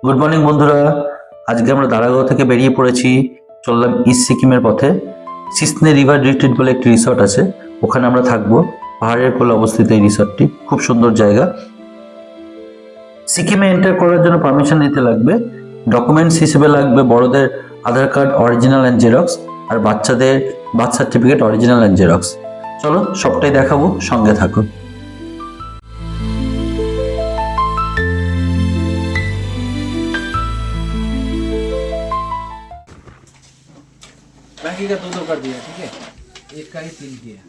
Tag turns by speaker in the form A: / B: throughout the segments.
A: Good morning বন্ধুরা। আজকে আমরা দারাগাঁও থেকে বেরিয়ে পড়েছি, চললাম ইস্ট সিকিমের পথে। সিসনে রিভার রিট্রিট বলে একটি রিসর্ট আছে, ওখানে আমরা থাকবো। পাহাড়ের কোলে অবস্থিত এই রিসর্টটি, খুব সুন্দর জায়গা। সিকিমে এন্টার করার জন্য পারমিশন নিতে লাগবে। ডকুমেন্টস হিসেবে লাগবে বড়দের আধার কার্ড অরিজিনাল অ্যান্ড জেরক্স, আর বাচ্চাদের birth certificate original and xerox. চলো সবটাই দেখাবো, সঙ্গে থাকো।
B: बाकी का दो कर दिया, ठीक है। एक का ही 3 किया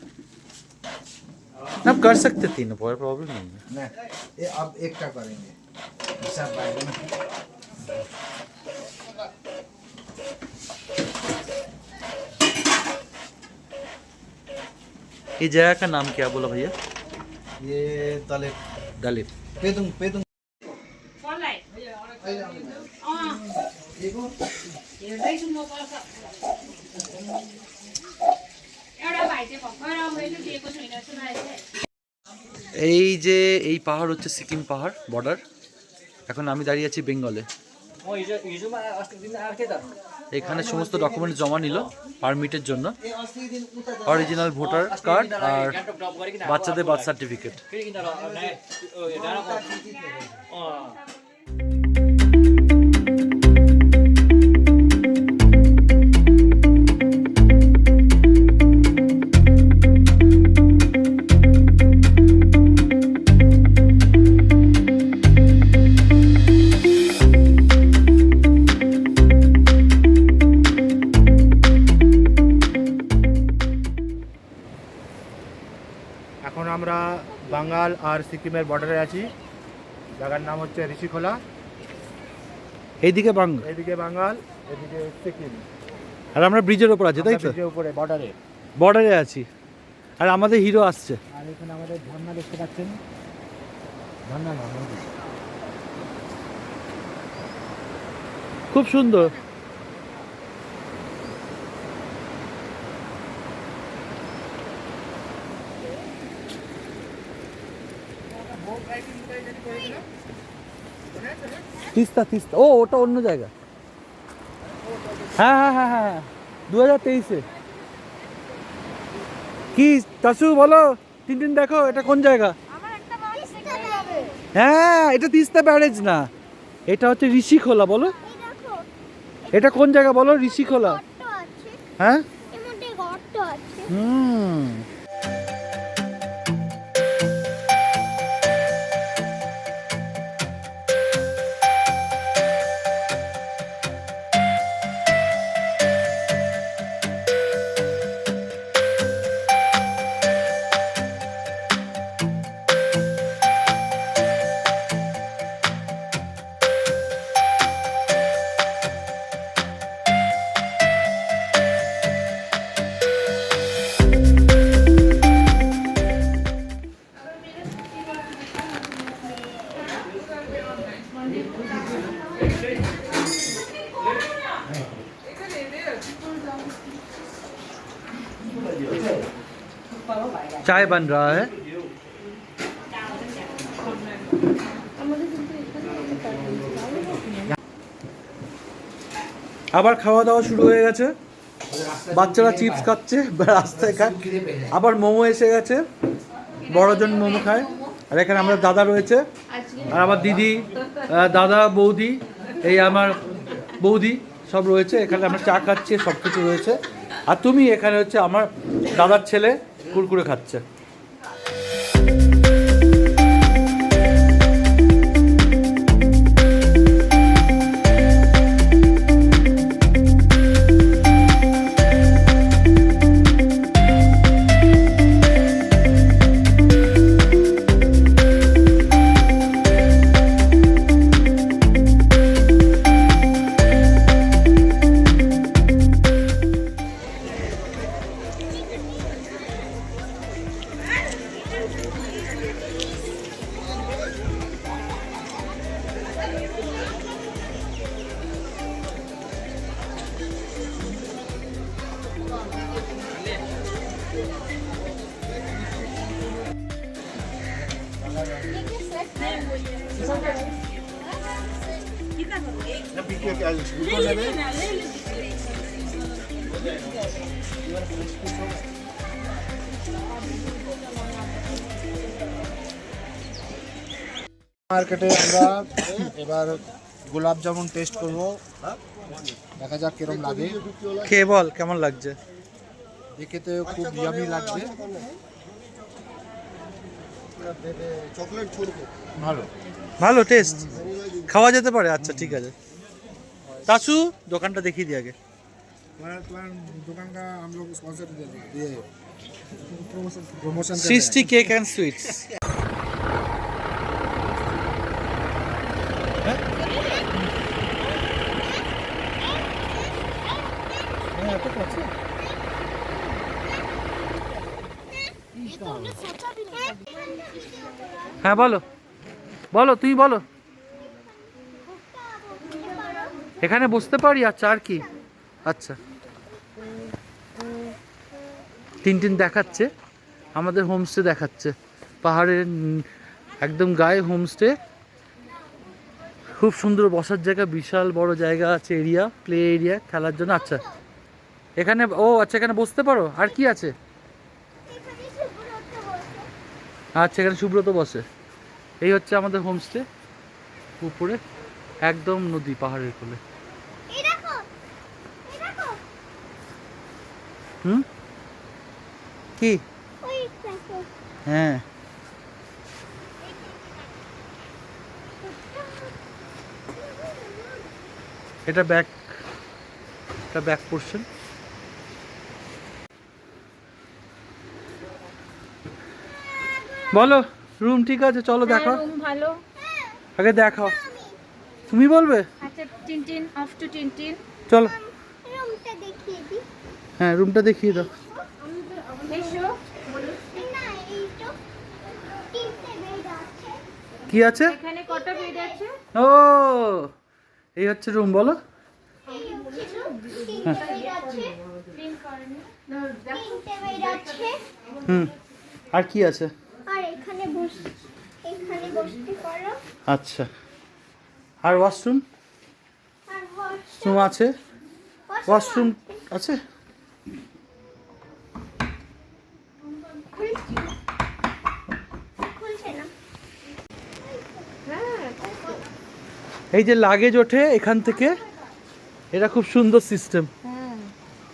C: आप कर सकते तीनों, कोई प्रॉब्लम नहीं है
B: ना। ये अब एक का करेंगे हिसाब पाएगा ना।
C: ये जगह का नाम क्या बोला भैया?
B: ये तले
C: दलित।
B: पेदुंग
C: এই যে এই পাহাড় হচ্ছে সিকিম পাহাড় বর্ডার। এখন আমি দাঁড়িয়ে আছি বেঙ্গলে। এখানে সমস্ত ডকুমেন্ট জমা নিল পারমিটের জন্য, অরিজিনাল ভোটার কার্ড আর বাচ্চাদের বার্থ সার্টিফিকেট।
D: এখন আমরা বাঙ্গাল আর সিকিমের বর্ডারে আছি। জায়গার নাম হচ্ছে ঋষিখোলা।
C: এইদিকে বাং,
D: এদিকে বাঙ্গাল, এদিকে সিকিম।
C: আর আমরা ব্রিজের ওপর আছি, তাই তো?
D: ব্রিজের উপরে বর্ডারে
C: বর্ডারে আছি, আর আমাদের হিরো আসছে।
D: আর এখানে আমাদের ঝর্ণা দেখতে পাচ্ছেন। ঝর্ণা না, নদী।
C: খুব সুন্দর। তিস্তা তিস্তা, ও ওটা অন্য জায়গা। হ্যাঁ হ্যাঁ হ্যাঁ হ্যাঁ, 2023-এ। কি তাসু বলো, টিনটিন দেখো এটা কোন জায়গা? হ্যাঁ, এটা তিস্তা ব্যারেজ না, এটা হচ্ছে ঋষিখোলা। বলো এটা কোন জায়গা, বলো। ঋষিখোলা। হ্যাঁ হুম। चाय बन रहा है। আবার খাওয়া দাওয়া শুরু হয়ে গেছে, বাচ্চারা চিপস খাচ্ছে রাস্তায় খায়, আবার মোমো এসে গেছে, বড়জন মোমো খায়। আর এখানে আমাদের দাদা রয়েছে, আর আমার দিদি, দাদা, বৌদি, এই আমার বৌদি সব রয়েছে এখানে। আমরা চা খাচ্ছি, সব কিছু রয়েছে। আর তুমি এখানে হচ্ছে আমার দাদার ছেলে কুরকুরে খাচ্ছে।
B: মার্কেটে আমরা এবার গোলাপ জামুন টেস্ট করব, দেখা যাক কিরম লাগে।
C: খেয়ে বল কেমন লাগছে।
B: দেখে তো খুব ইয়ামি লাগছে, ভালো।
C: ভালো টেস্ট, খাওয়া যেতে পারে। আচ্ছা ঠিক আছে, তাসু দোকানটা দেখিয়ে দিই আগে।
B: तुम्हारा दुकान का हम लोग स्पॉन्सर दिए प्रमोशन
C: সৃষ্টি কেক অ্যান্ড সুইটস। হ্যাঁ বলো বলো, তুমি বলো। এখানে বসতে পারি? আচ্ছা, আর কি? আচ্ছা, টিনটিন দেখাচ্ছে, আমাদের হোমস্টে দেখাচ্ছে, পাহাড়ের একদম গায়ে হোমস্টে। খুব সুন্দর বসার জায়গা, বিশাল বড় জায়গা আছে, এরিয়া, প্লে এরিয়া খেলার জন্য। আচ্ছা এখানে, ও আচ্ছা এখানে বসতে পারো। আর কি আছে? আচ্ছা এখানে সুব্রত বসে। এই হচ্ছে আমাদের হোমস্টে, উপরে একদম নদী, পাহাড়ের কোলে। হুম কি? হ্যাঁ এটা ব্যাক, এটা ব্যাক পোর্শন। বলো রুম ঠিক আছে, চলো দেখাও।
E: রুম ভালো।
C: আগে দেখাও, তুমি বলবে?
E: আচ্ছা টিনটিন, অফ টু টিনটিন।
C: চলো,
E: রুমটা দেখিয়ে দি।
C: হ্যাঁ রুমটা দেখিয়ে দাও।
E: এসো।
F: না এই তো তিনটে বেড আছে।
C: কি আছে?
E: এখানে কটা বেড আছে?
C: ও এই হচ্ছে রুম, বলো।
F: এই ছিল তিনটে বেড আছে।
E: প্রিন্ট করেনি।
F: তিনটে বেড আছে।
C: হুম আর কি আছে?
F: আর এখানে বসতে পারো।
C: আচ্ছা, আর ওয়াশরুম?
F: আর
C: রুম আছে, ওয়াশরুম আছে।
F: খুলছে না।
C: এই যে লাগেজ ওঠে এখান থেকে, এটা খুব সুন্দর সিস্টেম।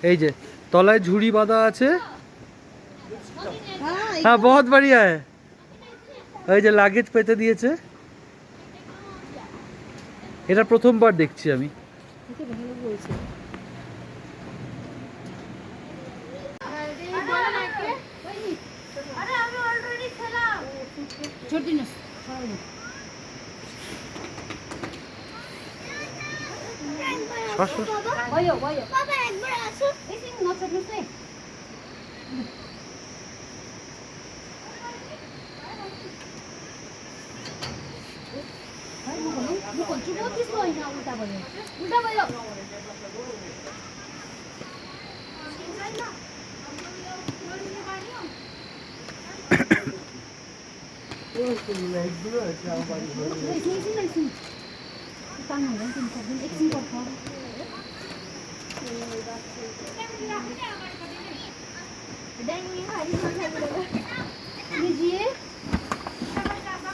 C: এই যে তলায় ঝুড়ি বাঁধা আছে। হ্যাঁ বহুত বাড়িয়া। এই যে লাগেজ পেতে দিয়েছে, এটা প্রথমবার দেখছি আমি।
F: আরে আমি অলরেডি খেলাম। বাবা একবার আসো।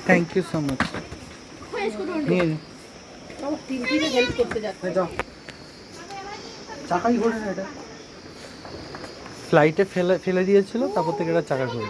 C: Thank you so much. নিয়ে নিন। চাকাই ঘোরে না এটা, ফ্লাইটে ফেলে ফেলে দিয়েছিল, তারপর থেকে এটা চাকা ঘোরে।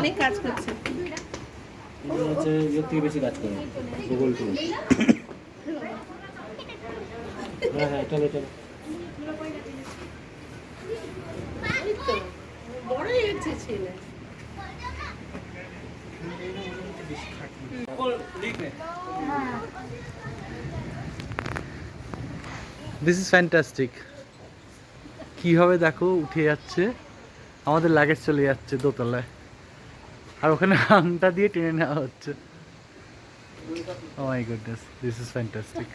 E: অনেক কাজ করছে।
D: বেশি কাজ করে গুগল টু। হ্যাঁ হ্যাঁ চলো চলো।
E: বড় হয়েছে ছেলে।
C: This is fantastic. কীভাবে দেখো উঠে যাচ্ছে, আমাদের লাগেজ চলে যাচ্ছে দোতলায়, আর ওখানে আংটা দিয়ে টেনে নেওয়া হচ্ছে। Oh my goodness, this is fantastic.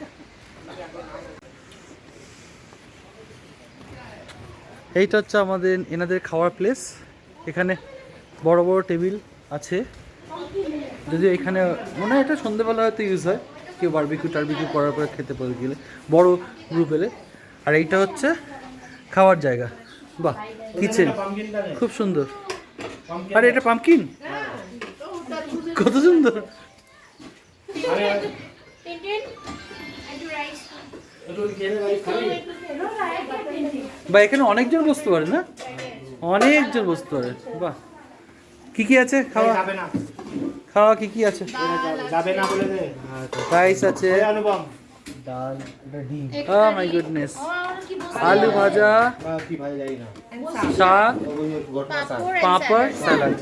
C: এইটা হচ্ছে আমাদের এনাদের খাওয়ার প্লেস। এখানে বড় বড় টেবিল আছে, যদি এখানে মনে হয় এটা সন্ধ্যেবেলা হয়তো ইউজ হয়, কেউ বারবিকিউ টারবিকিউ করার পরে খেতে পারে গেলে বড় গ্রুপ এলে। আর এইটা হচ্ছে খাওয়ার জায়গা। বাহ, কিচেন খুব সুন্দর। আরে এটা পাম্পকিন, কত সুন্দর। বা এখানে অনেকজন বসতে পারে না, অনেকজন বসতে পারে। বাহ, কি কি আছে খাওয়া?
D: যাবে না,
C: খাওয়া কি কি আছে?
D: যাবে না বলে দে।
C: রাইস আছে,
D: অনুপম
C: ডাল, ও মাই গুডনেস, আলু ভাজা,
D: কি ভাই যাই না,
C: শাক, পাঁপড়, স্যালাড।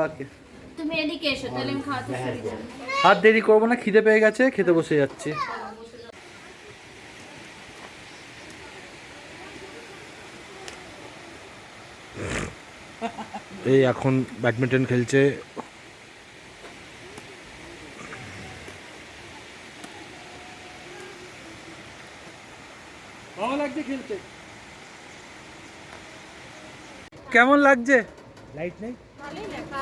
C: ওকে,
E: তুমি এদিকে এসো, তাহলে আমি খাওয়াতে শুরু করি।
C: আর দেরি করবো না, খিদে পেয়ে গেছে, খেতে বসে যাচ্ছি।
D: এই এখন ব্যাডমিন্টন খেলছে।
C: ভালো লাগছে খেলতে। কেমন লাগছে?
D: লাইট নেই,
E: ভালোই লাগছে।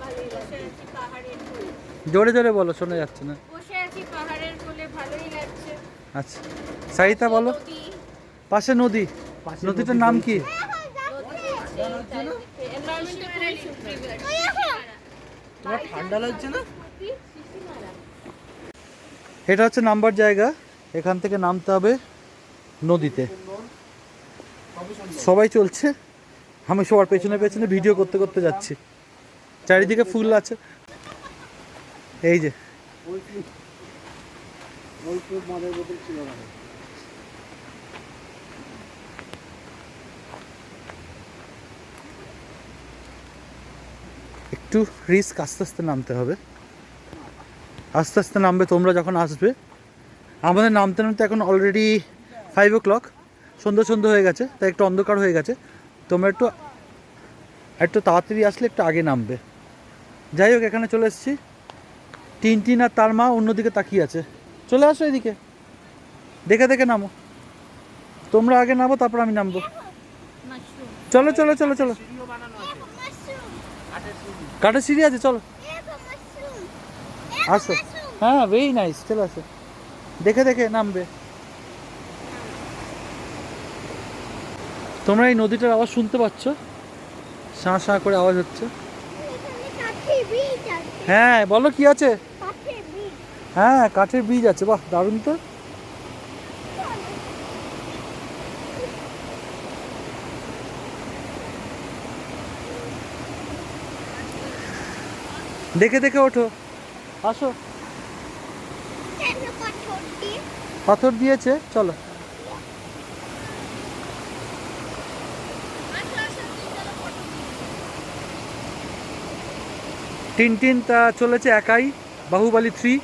E: ভালোই লাগছে। বসে আছি পাহাড়ের কোলে।
C: জোরে জোরে বলো, শোনা যাচ্ছে না।
E: বসে আছি পাহাড়ের কোলে, ভালোই লাগছে।
C: আচ্ছা, সারিতা বলো।
E: নদী,
C: পাশে নদী, নদীটার নাম কি?
E: নদী দেখছি চারিদিকে। এনভায়রনমেন্টটা খুবই সুন্দর।
C: তোমার ঠান্ডা লাগছে না? এটা হচ্ছে নামবার জায়গা, এখান থেকে নামতে হবে নদীতে। সবাই চলছে, আমি সবার পেছনে পেছনে ভিডিও করতে করতে যাচ্ছি। চারিদিকে ফুল আছে, এই যে একটু রিস্ক, আস্তে আস্তে নামতে হবে, আস্তে আস্তে নামবে। তোমরা যখন আসবে, আমাদের নামতে নামতে এখন অলরেডি 5 o'clock, সন্ধ্যা সন্ধ্যা হয়ে গেছে, তাই একটু অন্ধকার হয়ে গেছে। তোমরা একটু একটু তাড়াতাড়ি আসলে একটু আগে নামবে। যাই হোক, এখানে চলে এসেছি। টিনটিন আর তার মা অন্যদিকে তাকিয়ে আছে। চলে আসো এদিকে, দেখে দেখে নামো। তোমরা আগে নামো, তারপর আমি নামবো। চলো চলো চলো চলো, কাঠের সিঁড়ি আছে, চলো আসো। হ্যাঁ, ভেরি নাইস, চলো আসো, দেখে দেখে নামবে। তোমরা এই নদীটার আওয়াজ শুনতে পাচ্ছ? শাঁ শাঁ করে আওয়াজ হচ্ছে। হ্যাঁ, বলো কি আছে? হ্যাঁ, কাঠের ব্রিজ আছে। বাহ, দারুণ তো। দেখে দেখে ওঠো, আসো। পাথর দিয়েছে, চলো। টিনটিন তা চলেছে একাই, বাহুবলী 3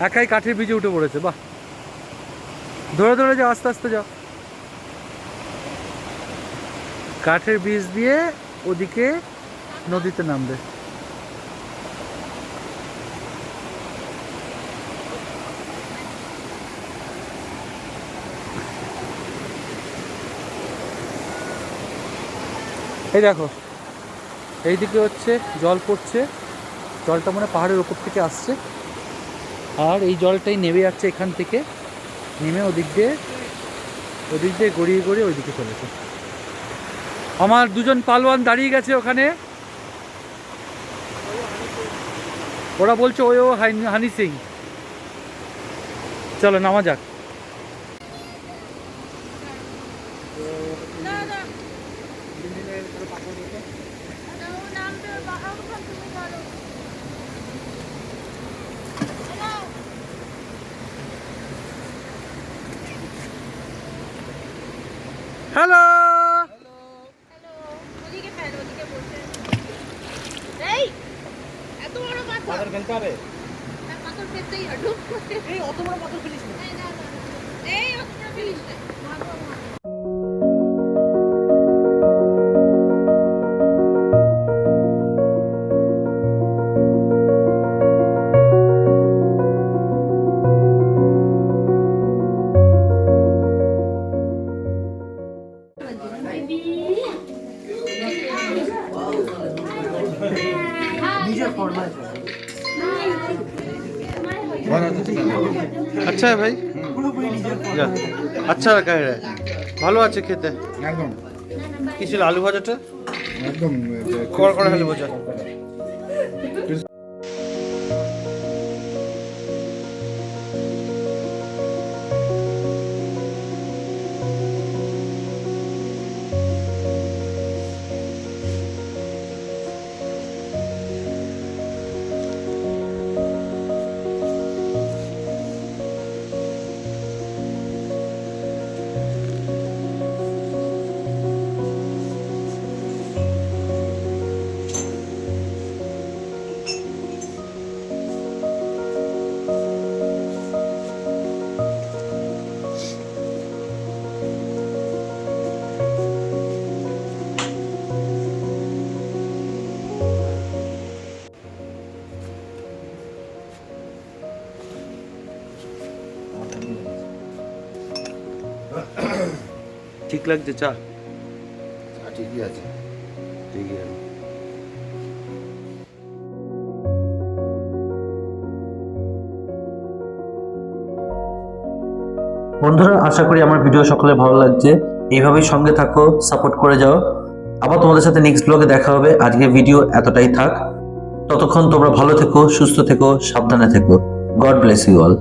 C: একাই কাঠের ব্রিজে উঠে পড়েছে। বাহ, ধরে ধরে যাও, আস্তে আস্তে যাও। কাঠের ব্রিজ দিয়ে ওদিকে নদীতে নামবে। এই দেখো, এইদিকে হচ্ছে জল পড়ছে, জলটা মানে পাহাড়ের ওপর থেকে আসছে, আর এই জলটাই নেমে যাচ্ছে এখান থেকে, নেমে ওদিক দিয়ে গড়িয়ে গড়িয়ে ওইদিকে চলেছে। আমার দুজন পালোয়ান দাঁড়িয়ে গেছে ওখানে, ওরা বলছে ওই ও হানি সিং। চলো নামা যাক। হ্যালো,
E: ওদিকে ফেল, ওদিকে বসে। এই এত বড় পাথর,
D: পাথর খেলতে হবে।
E: না, পাথর ফেলতেই হয়। ঢুক করে। এই অত বড় পাথর ফেলিস না। এই না না, এই অত বড় ফেলিস না।
C: अच्छा है भाई যা। আচ্ছা রাখা है ভালো আছে খেতে
B: একদম
C: কি ছিল আলু ভাজাটা
B: একদম
C: কড়কড়া আলু ভাজা ঠিক লাগছে চা
B: ঠিকই আছে
C: ঠিকই আছে
A: বন্ধুরা, আশা করি আমার ভিডিও সকলে ভালো লাগছে। এইভাবেই সঙ্গে থাকো, সাপোর্ট করে যাও। আবার তোমাদের সাথে নেক্সট ব্লগে দেখা হবে। আজকের ভিডিও এতটাই থাক। ততক্ষণ তোমরা ভালো থেকো, সুস্থ থেকো, সাবধানে থেকো। God bless you all.